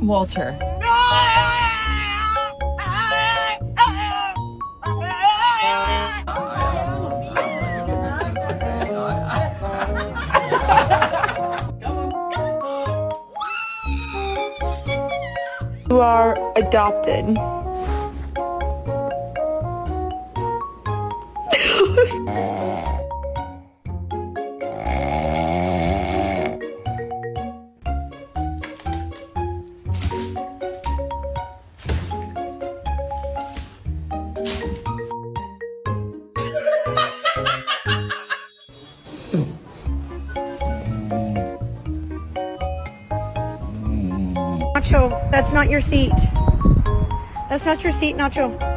Walter. You are adopted. Nacho, that's not your seat. That's not your seat, Nacho.